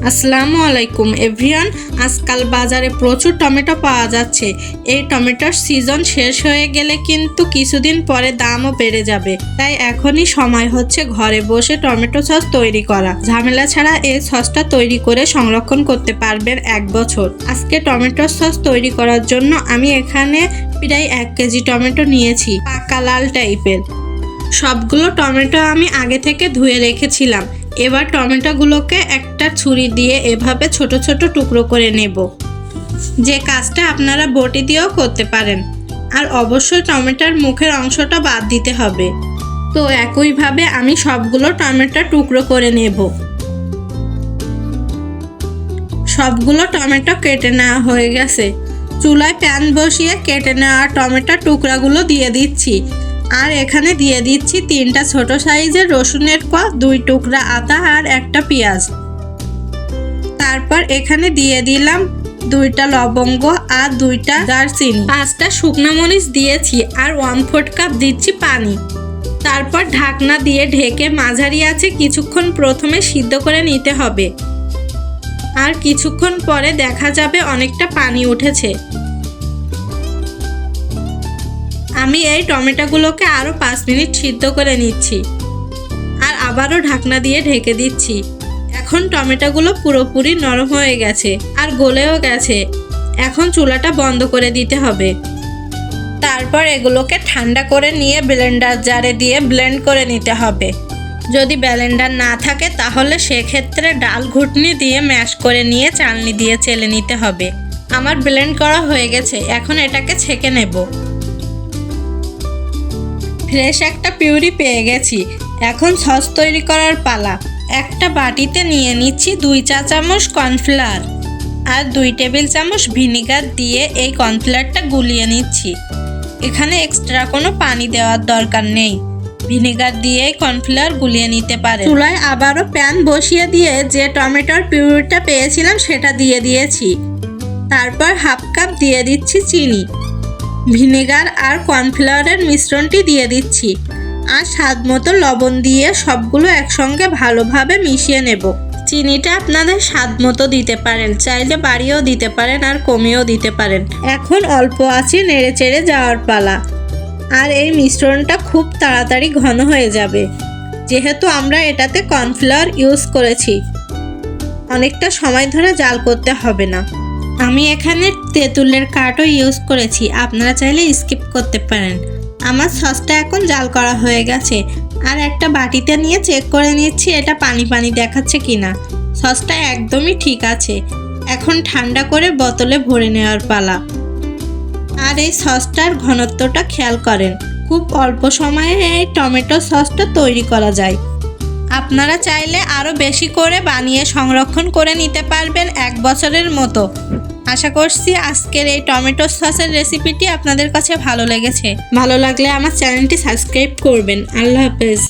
আসসালামু আলাইকুম এভরিওয়ান। আজকাল বাজারে প্রচুর টমেটো পাওয়া যাচ্ছে। এই টমেটোর সিজন শেষ হয়ে গেলে কিন্তু কিছুদিন পরে দামও বেড়ে যাবে, তাই এখনই সময় হচ্ছে ঘরে বসে টমেটো সস তৈরি করা। ঝামেলা ছাড়া এই সসটা তৈরি করে সংরক্ষণ করতে পারবেন 1 বছর। আজকে টমেটো সস তৈরি করার জন্য আমি এখানে প্রায় 1 কেজি টমেটো নিয়েছি, পাকা লাল টাইপের। সবগুলো টমেটো আমি আগে থেকে ধুয়ে রেখেছিলাম। এবার টমেটোগুলোকে একটা ছুরি দিয়ে এভাবে ছোট ছোট টুকরো করে নেব। যে কাজটা আপনারা বটি দিয়েও করতে পারেন, আর অবশ্যই টমেটোর মুখের অংশটা বাদ দিতে হবে। তো একইভাবে আমি সবগুলো টমেটো টুকরো করে নেব। সবগুলো টমেটো কেটে নেওয়া হয়ে গেছে। চুলায় প্যান বসিয়ে কেটে নেওয়া টমেটো টুকরাগুলো দিয়ে দিচ্ছি। আর এখানে দিয়ে দিচ্ছি 3টা ছোট সাইজের রসুনের কোয়া, 2 টুকরা আদা আর একটা পেঁয়াজ। তারপর এখানে দিয়ে দিলাম 2টা লবঙ্গ আর 2টা দারচিনি, 5টা শুকনো মরিচ দিয়েছি আর 1/4 কাপ দিচ্ছি পানি। তারপর ঢাকনা দিয়ে ঢেকে মাঝারি আঁচে কিছুক্ষণ প্রথমে সিদ্ধ করে নিতে হবে। আর কিছুক্ষণ পরে দেখা যাবে অনেকটা পানি উঠেছে। আমি এই টমেটোগুলোকে আরও 5 মিনিট সিদ্ধ করে নিচ্ছি আর আবারও ঢাকনা দিয়ে ঢেকে দিচ্ছি। এখন টমেটোগুলো পুরোপুরি নরম হয়ে গেছে আর গলেও গেছে। এখন চুলাটা বন্ধ করে দিতে হবে। তারপর এগুলোকে ঠান্ডা করে নিয়ে ব্লেন্ডার জারে দিয়ে ব্লেন্ড করে নিতে হবে। যদি ব্লেন্ডার না থাকে তাহলে সেক্ষেত্রে ডাল ঘুটনি দিয়ে ম্যাশ করে নিয়ে চালনি দিয়ে চেলে নিতে হবে। আমার ব্লেন্ড করা হয়ে গেছে, এখন এটাকে ছেঁকে নেব। ফ্রেশ একটা পিউরি পেয়ে গেছি। এখন সস তৈরি করার পালা। একটা বাটিতে নিয়ে নিচ্ছি 2 চা চামচ কর্নফ্লাওয়ার আর 2 টেবিল চামচ ভিনেগার দিয়ে এই কর্নফ্লাওয়ারটা গুলিয়ে নিচ্ছি। এখানে এক্সট্রা কোনো পানি দেওয়ার দরকার নেই, ভিনেগার দিয়ে কর্নফ্লাওয়ার গুলিয়ে নিতে পারে। চুলায় আবারও প্যান বসিয়ে দিয়ে যে টমেটোর পিউরিটা পেয়েছিলাম সেটা দিয়ে দিয়েছি। তারপর 1/2 কাপ দিয়ে দিচ্ছি চিনি। ভিনেগার আর কর্নফ্লাওয়ারের মিশ্রণটি দিয়ে দিচ্ছি আর স্বাদ মতো লবণ দিয়ে সবগুলো একসঙ্গে ভালোভাবে মিশিয়ে নেব। চিনিটা আপনাদের স্বাদ মতো দিতে পারেন, চাইলে বাড়িয়েও দিতে পারেন আর কমিয়েও দিতে পারেন। এখন অল্প আঁচে নেড়ে চেড়ে যাওয়ার পালা। আর এই মিশ্রণটা খুব তাড়াতাড়ি ঘন হয়ে যাবে, যেহেতু আমরা এটাতে কর্নফ্লাওয়ার ইউজ করেছি। অনেকটা সময় ধরে জাল করতে হবে না। আমি এখানে তেঁতুলের কাঠও ইউজ করেছি, আপনারা চাইলে স্কিপ করতে পারেন। আমার সসটা এখন জাল করা হয়ে গেছে আর একটা বাটিতে নিয়ে চেক করে নিচ্ছি এটা পানি পানি দেখাচ্ছে কিনা। সসটা একদমই ঠিক আছে। এখন ঠান্ডা করে বোতলে ভরে নেওয়ার পালা। আর এই সসটার ঘনত্বটা খেয়াল করেন, খুব অল্প সময়ে এই টমেটো সসটা তৈরি করা যায়। আপনারা চাইলে আরও বেশি করে বানিয়ে সংরক্ষণ করে নিতে পারবেন 1 বছরের মতো। আশা করছি আজকের এই টমেটো সসের রেসিপিটি আপনাদের কাছে ভালো লেগেছে। ভালো লাগলে আমার চ্যানেলটি সাবস্ক্রাইব করবেন। আল্লাহ হাফেজ।